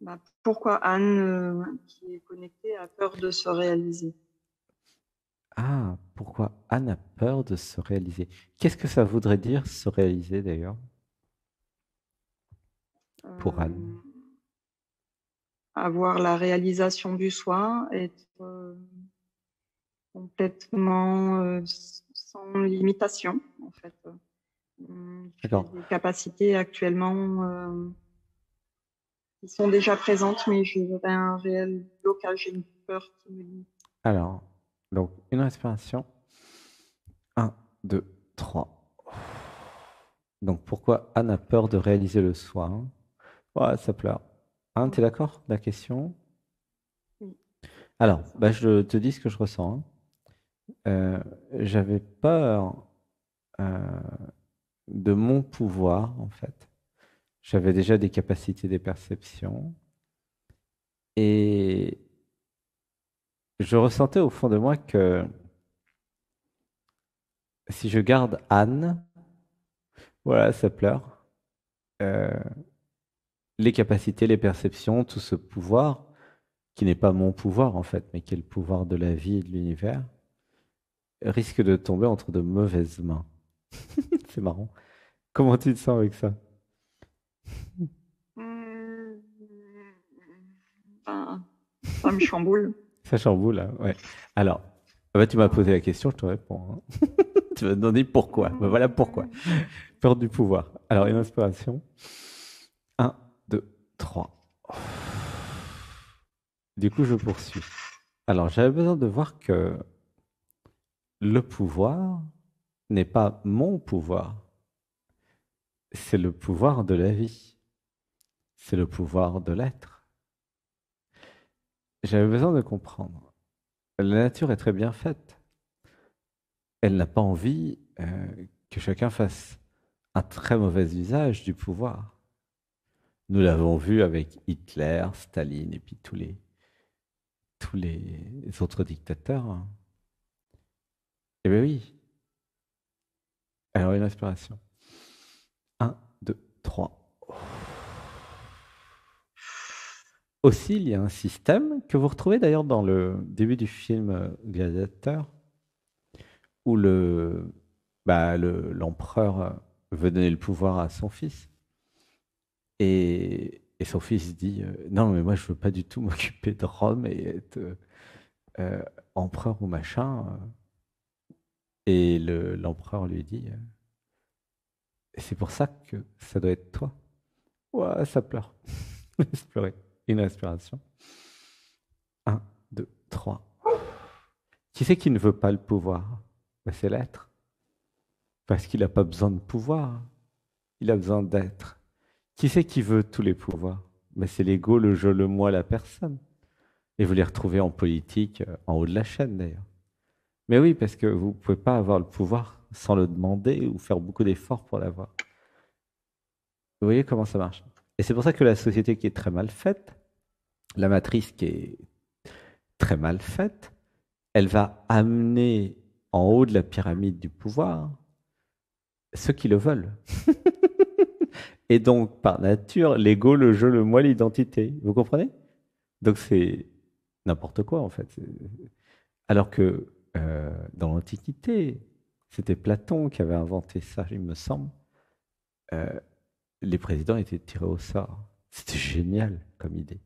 Bah, pourquoi Anne, qui est connectée, a peur de se réaliser? Ah, pourquoi Anne a peur de se réaliser? Qu'est-ce que ça voudrait dire se réaliser d'ailleurs pour Anne? Euh, Avoir la réalisation du soi, être complètement sans limitation, en fait. J'ai D'accord. des capacités actuellement qui sont déjà présentes, mais j'aurais un réel blocage et une peur qui me limite. Alors, donc une respiration. Un, 2, 3. Donc pourquoi Anne a peur de réaliser le soi, hein? Ouais, ça pleure. Anne, Ouais. t'es d'accord? La question? Oui, Alors, c'est ça. bah, je te dis ce que je ressens, hein. J'avais peur euh, de mon pouvoir, en fait. J'avais déjà des capacités des perceptions. Et je ressentais au fond de moi que si je garde Anne, voilà, ça pleure. Euh, les capacités, les perceptions, tout ce pouvoir, qui n'est pas mon pouvoir en fait, mais qui est le pouvoir de la vie et de l'univers, risque de tomber entre de mauvaises mains. C'est marrant. Comment tu te sens avec ça? Hum, ben, ça me chamboule. Ça chamboule, là, ouais. Alors, bah, tu m'as posé la question, je te réponds, hein. Tu m'as demandé pourquoi. Ben voilà pourquoi. Hum, Peur du pouvoir. Alors, une inspiration. Un, 2, 3. Du coup, je poursuis. Alors, j'avais besoin de voir que le pouvoir n'est pas mon pouvoir, c'est le pouvoir de la vie, c'est le pouvoir de l'être. J'avais besoin de comprendre. La nature est très bien faite. Elle n'a pas envie que chacun fasse un très mauvais usage du pouvoir. Nous l'avons vu avec Hitler, Staline et puis tous les autres dictateurs, hein. Eh bien oui. Alors une inspiration. Un, 2, 3. Aussi, il y a un système que vous retrouvez d'ailleurs dans le début du film Gladiateur, où l'empereur veut donner le pouvoir à son fils. Et son fils dit non, mais moi je veux pas du tout m'occuper de Rome et être euh, empereur ou machin. Et l'empereur lui dit c'est pour ça que ça doit être toi. Ouais, ça pleure. Laisse pleurer. Une respiration. Un, deux, trois. Qui c'est qui ne veut pas le pouvoir? Ben, c'est l'être. Parce qu'il n'a pas besoin de pouvoir. Il a besoin d'être. Qui c'est qui veut tous les pouvoirs? Ben, c'est l'ego, le je, le moi, la personne. Et vous les retrouvez en politique, en haut de la chaîne d'ailleurs. Mais oui, parce que vous ne pouvez pas avoir le pouvoir sans le demander ou faire beaucoup d'efforts pour l'avoir. Vous voyez comment ça marche? Et c'est pour ça que la société qui est très mal faite, la matrice qui est très mal faite, elle va amener en haut de la pyramide du pouvoir ceux qui le veulent. Et donc, par nature, l'ego, le jeu, le moi, l'identité. Vous comprenez? Donc, c'est n'importe quoi, en fait. Alors que dans l'Antiquité, c'était Platon qui avait inventé ça, il me semble. Euh, les présidents étaient tirés au sort. C'était génial comme idée.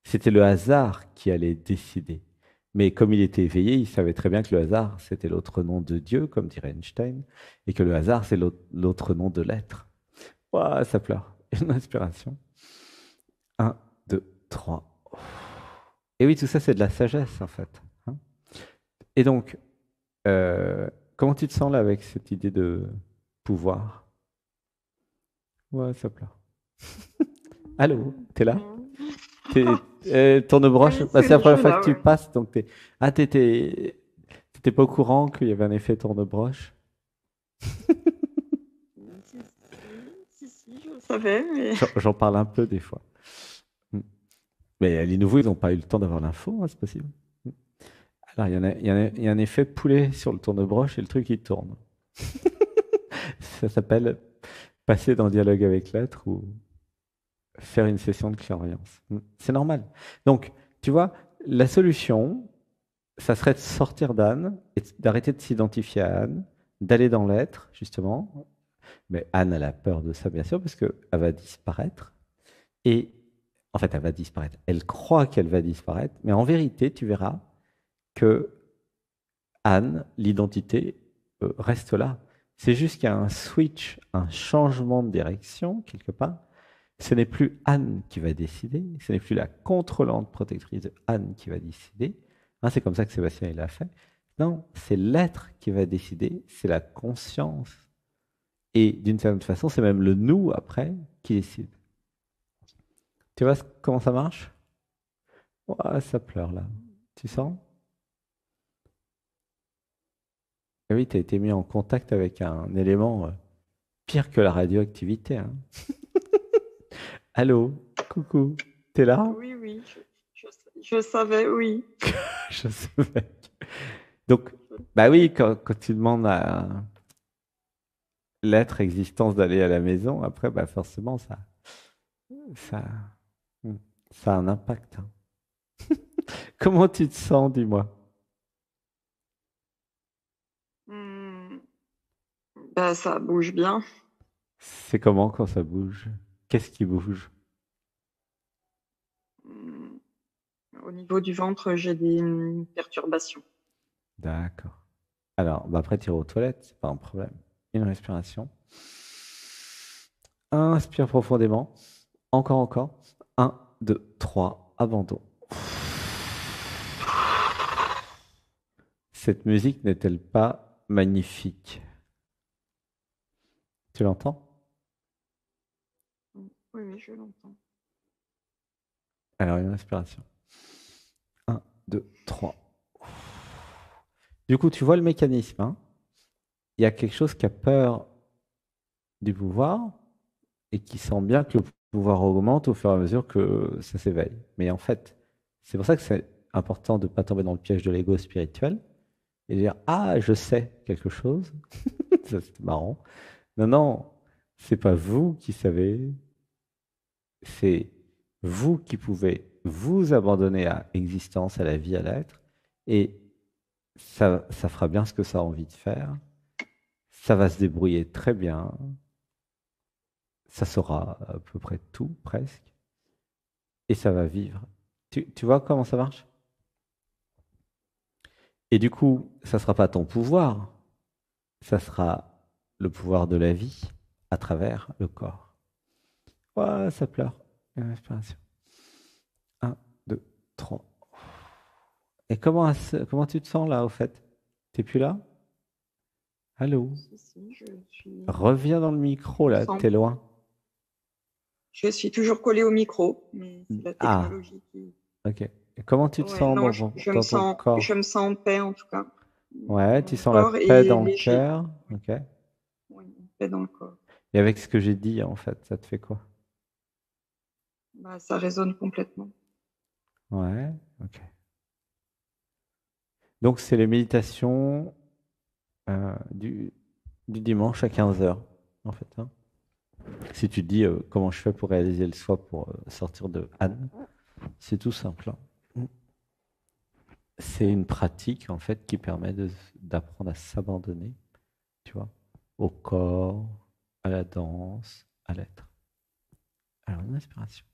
C'était le hasard qui allait décider. Mais comme il était éveillé, il savait très bien que le hasard, c'était l'autre nom de Dieu, comme dirait Einstein, et que le hasard, c'est l'autre nom de l'être. Ouah, ça pleure. Une inspiration. Un, deux, trois. Et oui, tout ça, c'est de la sagesse, en fait, hein. Et donc, comment tu te sens là avec cette idée de pouvoir? Ouais, ça pleure. Allô, t'es là? Tourne-broche, Oui, bah, c'est la je première suis fois que là, tu oui. passes, donc ah, t'étais pas au courant qu'il y avait un effet tourne-broche? Si, je le savais, mais J'en parle un peu des fois. Mm. Mais les nouveaux, ils n'ont pas eu le temps d'avoir l'info, hein, c'est possible. Mm. Alors, il y a un effet poulet sur le tourne-broche et le truc, il tourne. Ça s'appelle passer dans le dialogue avec l'être ou faire une session de clairvoyance. C'est normal. Donc, tu vois, la solution, ça serait de sortir d'Anne et d'arrêter de s'identifier à Anne, d'aller dans l'être, justement. Mais Anne, elle a peur de ça, bien sûr, parce qu'elle va disparaître. Et en fait, elle va disparaître. Elle croit qu'elle va disparaître, mais en vérité, tu verras que Anne, l'identité, reste là. C'est juste qu'il y a un switch, un changement de direction, quelque part. Ce n'est plus Anne qui va décider, ce n'est plus la contrôlante protectrice de Anne qui va décider. Hein, c'est comme ça que Sébastien il a fait. Non, c'est l'être qui va décider, c'est la conscience. Et d'une certaine façon, c'est même le nous après qui décide. Tu vois comment ça marche? Ouah, ça pleure là. Tu sens? Ah oui, tu as été mis en contact avec un élément pire que la radioactivité. Hein. Allô? Coucou? T'es là? Oui, oui, je savais, oui. Je savais. Donc, bah oui, quand tu demandes à l'être existence d'aller à la maison, après, bah forcément, ça, ça a un impact. Hein. Comment tu te sens, dis-moi? Hmm, ben, ça bouge bien. C'est comment quand ça bouge? Qu'est-ce qui bouge? Hmm, au niveau du ventre, j'ai des perturbations. D'accord. Alors, bah après, tu iras aux toilettes, c'est pas un problème. Une respiration. Inspire profondément. Encore, encore. Un, deux, trois. Abandon. Cette musique n'est-elle pas magnifique? Tu l'entends? Oui, oui, je l'entends. Alors, une respiration. Un, deux, trois. Du coup, tu vois le mécanisme. Hein. Il y a quelque chose qui a peur du pouvoir et qui sent bien que le pouvoir augmente au fur et à mesure que ça s'éveille. Mais en fait, c'est pour ça que c'est important de ne pas tomber dans le piège de l'ego spirituel et de dire ah, je sais quelque chose. Ça, c'est marrant. Non, non, c'est pas vous qui savez, c'est vous qui pouvez vous abandonner à l'existence, à la vie, à l'être, et ça fera bien ce que ça a envie de faire. Ça va se débrouiller très bien. Ça saura à peu près tout, presque, et ça va vivre. Tu vois comment ça marche? Et du coup, ça ne sera pas ton pouvoir, ça sera le pouvoir de la vie à travers le corps. Ouais, ça pleure. Une respiration. Un, deux, trois. Et comment tu te sens là, au fait? T'es plus là? Allô? Si, si, Reviens dans le micro, je là, sens. t'es loin. Je suis toujours collée au micro, mais c'est la Ah, technologie qui. ok. Et comment tu te Ouais, sens non, dans ton je me corps? sens en paix en tout cas. Ouais, tu Mon sens la corps paix est dans le léger. cœur. Oui, Ok. oui, une paix dans le corps. Et avec ce que j'ai dit, en fait, ça te fait quoi? Bah, ça résonne complètement. Ouais, ok. Donc, c'est les méditations du dimanche à 15 heures, en fait. Hein. Si tu te dis comment je fais pour réaliser le soi pour sortir de Anne, c'est tout simple. Hein. C'est une pratique, en fait, qui permet d'apprendre à s'abandonner, tu vois, au corps, à la danse, à l'être. Alors, une inspiration.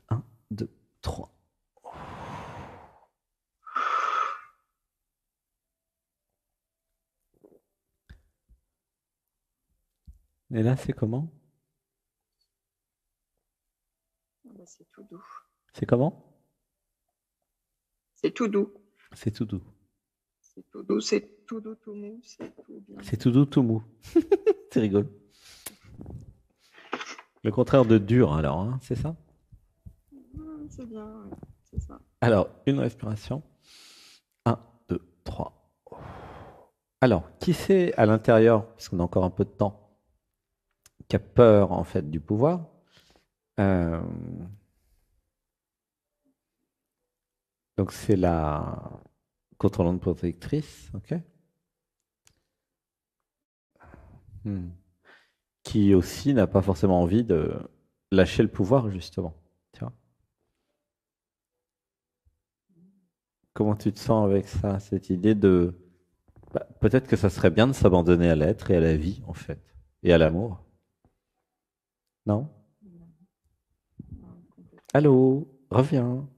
Un, 2, 3. Et là, c'est comment? Ah bah, c'est tout doux. C'est comment? C'est tout doux. C'est tout doux. C'est tout doux, c'est tout doux, tout mou, c'est tout bien. C'est tout doux, tout mou. C'est rigolo. Le contraire de dur, alors, hein, c'est ça? Ah, c'est bien, ouais, c'est ça. Alors, une respiration. Un, 2, 3. Alors, qui c'est à l'intérieur, parce qu'on a encore un peu de temps, qui a peur en fait du pouvoir? Euh, donc c'est la contrôlante protectrice, ok? Hmm. Qui aussi n'a pas forcément envie de lâcher le pouvoir, justement. Tu vois? Comment tu te sens avec ça, cette idée de... Bah, peut-être que ça serait bien de s'abandonner à l'être et à la vie, en fait, et à l'amour. Non? Non, non, complètement. Allô? Reviens.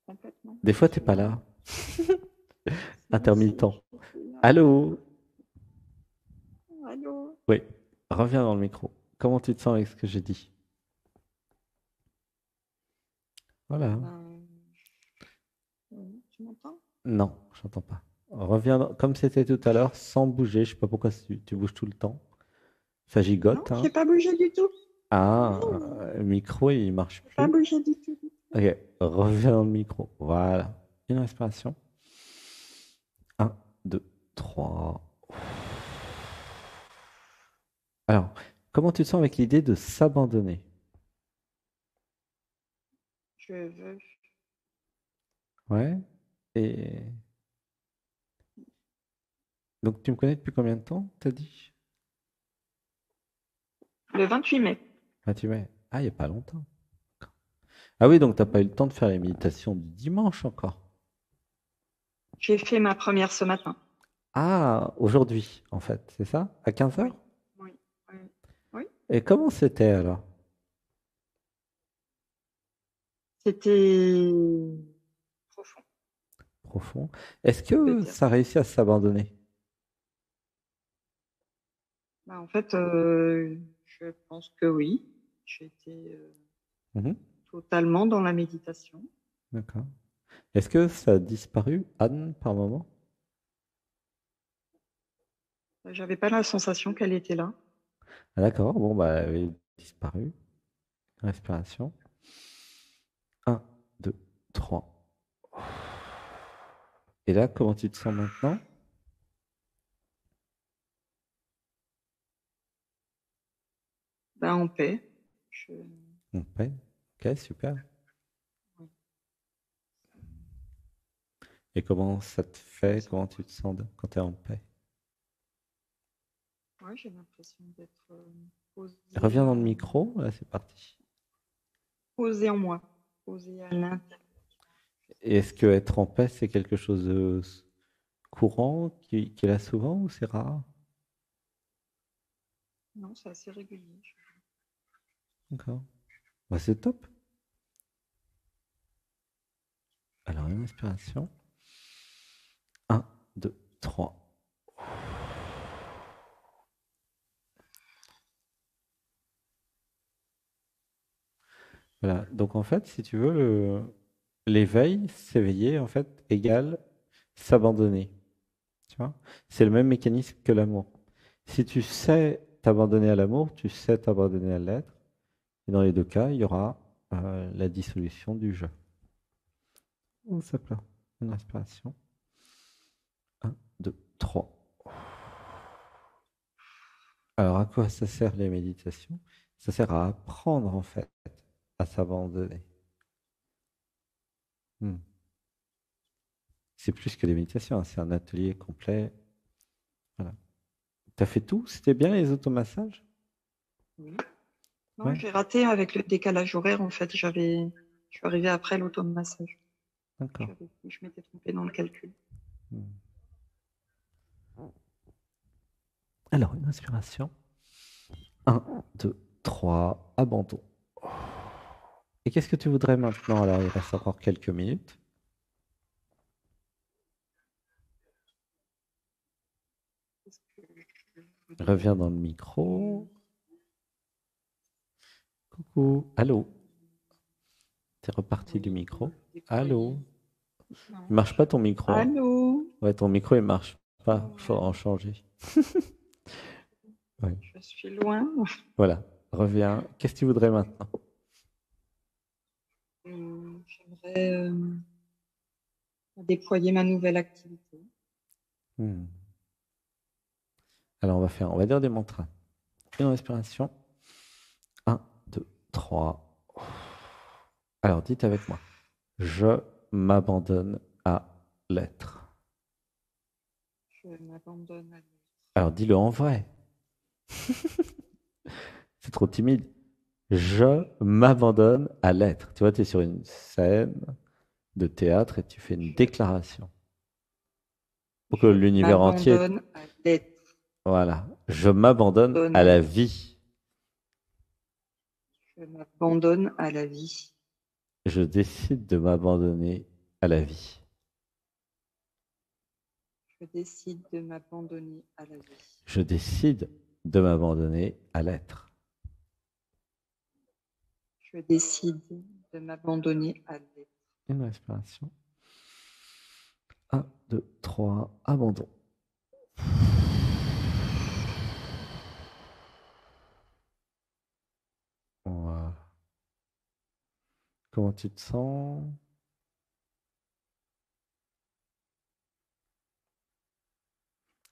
Complètement. Des Je fois, t'es suis pas là. là. Si, Intermittent. je suis là. Allô? Allô? Oui. Reviens dans le micro. Comment tu te sens avec ce que j'ai dit? Voilà. Ben, oui, tu m'entends? Non, j'entends pas. Reviens comme c'était tout à l'heure, sans bouger. Je sais pas pourquoi tu bouges tout le temps. Ça Non, gigote, hein. j'ai pas bougé du tout. Ah, Non, le micro, il marche j'ai pas plus. bougé du tout. Ok, reviens dans le micro. Voilà. Une respiration. Un, deux, trois. Alors, comment tu te sens avec l'idée de s'abandonner? Je veux Ouais. Et donc, tu me connais depuis combien de temps, t'as dit? le 28 mai. Ah, tu m'as. Ah, il n'y a pas longtemps. Ah oui, donc t'as pas eu le temps de faire les méditations du dimanche encore. J'ai fait ma première ce matin. Ah, aujourd'hui, en fait, c'est ça? À 15 Oui, heures? oui, oui, oui. Et comment c'était alors? C'était profond, Profond. Est-ce que peut-être. ça réussit à s'abandonner? Ben, en fait, je pense que oui. J'étais Mhm, totalement dans la méditation. d'accord. Est-ce que ça a disparu, Anne, par moment? J'avais pas la sensation qu'elle était là. Ah, d'accord, bon, bah, elle avait disparu. Respiration. Un, 2, 3. Et là, comment tu te sens maintenant? Ben, en paix. Je... Ouais. Ok, super. ouais. Et comment ça te fait? Comment tu te sens quand tu es en paix? Ouais, j'ai l'impression d'être Reviens dans le micro, là, c'est parti. posée en moi, posée à l'intérieur. Et est-ce que être en paix, c'est quelque chose de courant, qui est là souvent ou c'est rare? Non, c'est assez régulier. D'accord. Bah, c'est top. Alors, une inspiration. Un, 2, 3. Voilà. Donc, en fait, si tu veux, l'éveil, s'éveiller, en fait, égale s'abandonner. Tu vois? C'est le même mécanisme que l'amour. Si tu sais t'abandonner à l'amour, tu sais t'abandonner à l'être. Et dans les deux cas, il y aura la dissolution du jeu. On s'appelle une respiration. Un, 2, 3. Alors, à quoi ça sert les méditations? Ça sert à apprendre, en fait, à s'abandonner. Hmm. C'est plus que des méditations, hein, c'est un atelier complet. Voilà. T'as fait tout? C'était bien les automassages? Oui. Non, Ouais, j'ai raté avec le décalage horaire. En fait, je suis arrivée après l'automassage. d'accord. Je m'étais trompée dans le calcul. Hmm. Alors, une inspiration. Un, 2, 3. Abandon. Et qu'est-ce que tu voudrais maintenant? Alors, il reste encore quelques minutes. Qu'est-ce que je voudrais Reviens dans le micro. Coucou. Allô? T'es reparti du oui, micro? déployer. Allô? Il Non. marche pas ton micro, hein? Allô? Ouais, ton micro, il marche pas. Faut Ouais, en changer. Ouais. je suis loin. Voilà. Reviens. Qu'est-ce que tu voudrais maintenant? J'aimerais déployer ma nouvelle activité. Hmm. Alors, on va dire des mantras. Une respiration. Un, 2, 3. Alors, dites avec moi. Je m'abandonne à l'être. Je m'abandonne à lui. Alors, dis-le en vrai. C'est trop timide. Je m'abandonne à l'être. Tu vois, tu es sur une scène de théâtre et tu fais une déclaration pour que Je l'univers entier, m'abandonne à l'être. voilà, je m'abandonne à la vie. Je m'abandonne à la vie. Je décide de m'abandonner à la vie. Je décide de m'abandonner à la vie. Je décide de m'abandonner à l'être. Je décide de m'abandonner à l'être. Une respiration. 1, 2, 3, abandon. Voilà. Comment tu te sens?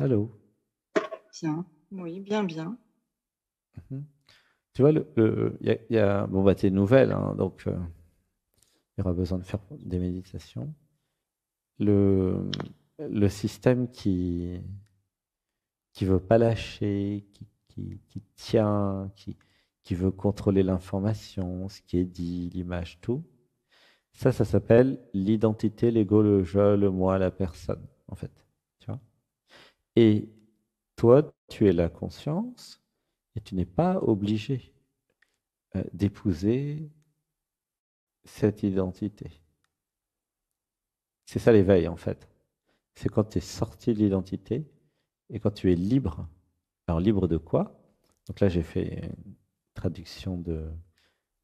Allô? Bien, oui, bien, bien. Mhm. Tu vois, bon, bah, t'es nouvelle, hein, donc il y aura besoin de faire des méditations. Le système qui veut pas lâcher, qui tient, qui veut contrôler l'information, ce qui est dit, l'image, tout. Ça s'appelle l'identité, l'ego, le je, le moi, la personne, en fait. Tu vois? Et toi, tu es la conscience et tu n'es pas obligé d'épouser cette identité. C'est ça l'éveil, en fait. C'est quand tu es sorti de l'identité et quand tu es libre. Alors libre de quoi? Donc là, j'ai fait une traduction de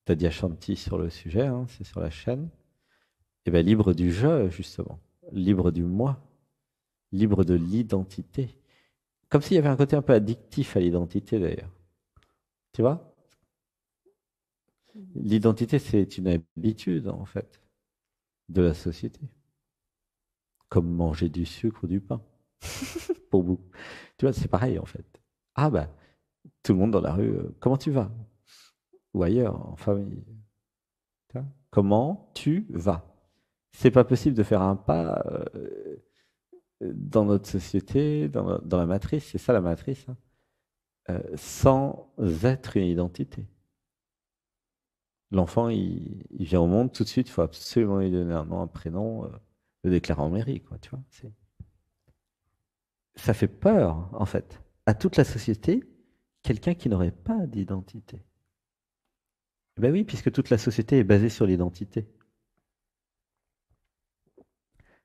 Tadyashanti sur le sujet, hein, c'est sur la chaîne. Et bien libre du je, justement. Libre du moi. Libre de l'identité. Comme s'il y avait un côté un peu addictif à l'identité, d'ailleurs. Tu vois? L'identité, c'est une habitude, en fait, de la société. Comme manger du sucre ou du pain. Pour vous. Tu vois, c'est pareil, en fait. Ah bah, tout le monde dans la rue, comment tu vas? Ou ailleurs, en famille. Tu vois. Comment tu vas? C'est pas possible de faire un pas dans notre société, dans la matrice, c'est ça la matrice, hein, sans être une identité. L'enfant, il vient au monde tout de suite, il faut absolument lui donner un nom, un prénom, le déclarer en mairie, quoi, tu vois. Ça fait peur, en fait, à toute la société, quelqu'un qui n'aurait pas d'identité. Ben oui, puisque toute la société est basée sur l'identité.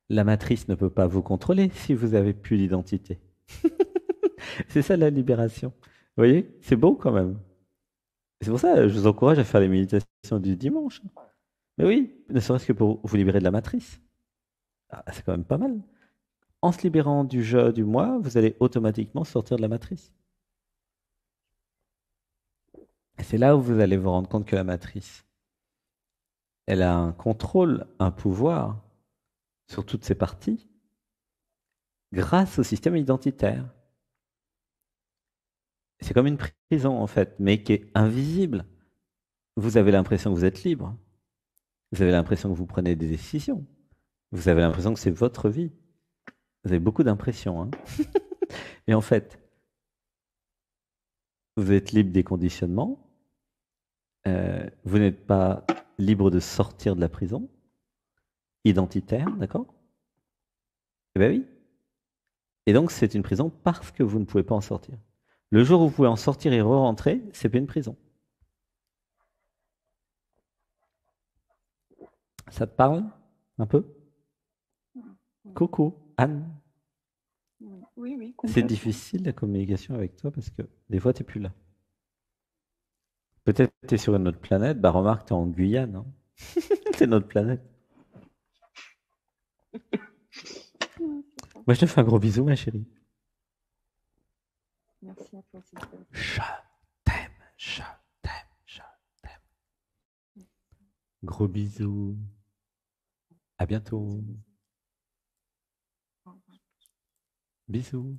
La matrice ne peut pas vous contrôler si vous n'avez plus d'identité. C'est ça la libération. Vous voyez, c'est beau quand même. C'est pour ça que je vous encourage à faire les méditations du dimanche. Mais oui, ne serait-ce que pour vous libérer de la matrice. Ah, c'est quand même pas mal. En se libérant du je, du moi, vous allez automatiquement sortir de la matrice. Et c'est là où vous allez vous rendre compte que la matrice, elle a un contrôle, un pouvoir sur toutes ses parties grâce au système identitaire. C'est comme une prison en fait, mais qui est invisible. Vous avez l'impression que vous êtes libre. Vous avez l'impression que vous prenez des décisions. Vous avez l'impression que c'est votre vie. Vous avez beaucoup d'impressions. Hein. Et en fait, vous êtes libre des conditionnements. Vous n'êtes pas libre de sortir de la prison identitaire, d'accord? Eh bien oui. Et donc, c'est une prison parce que vous ne pouvez pas en sortir. Le jour où vous pouvez en sortir et re-rentrer, c'est plus une prison. Ça te parle un peu? Coucou, Anne. Oui, oui, C'est complètement. difficile la communication avec toi parce que des fois, tu n'es plus là. Peut-être que tu es sur une autre planète. Bah, remarque, tu es en Guyane. Hein. C'est notre planète. Moi, je te fais un gros bisou, ma chérie. Merci à toi, Sylvie. Je t'aime, je t'aime, je t'aime. Gros bisous. À bientôt. Bisous.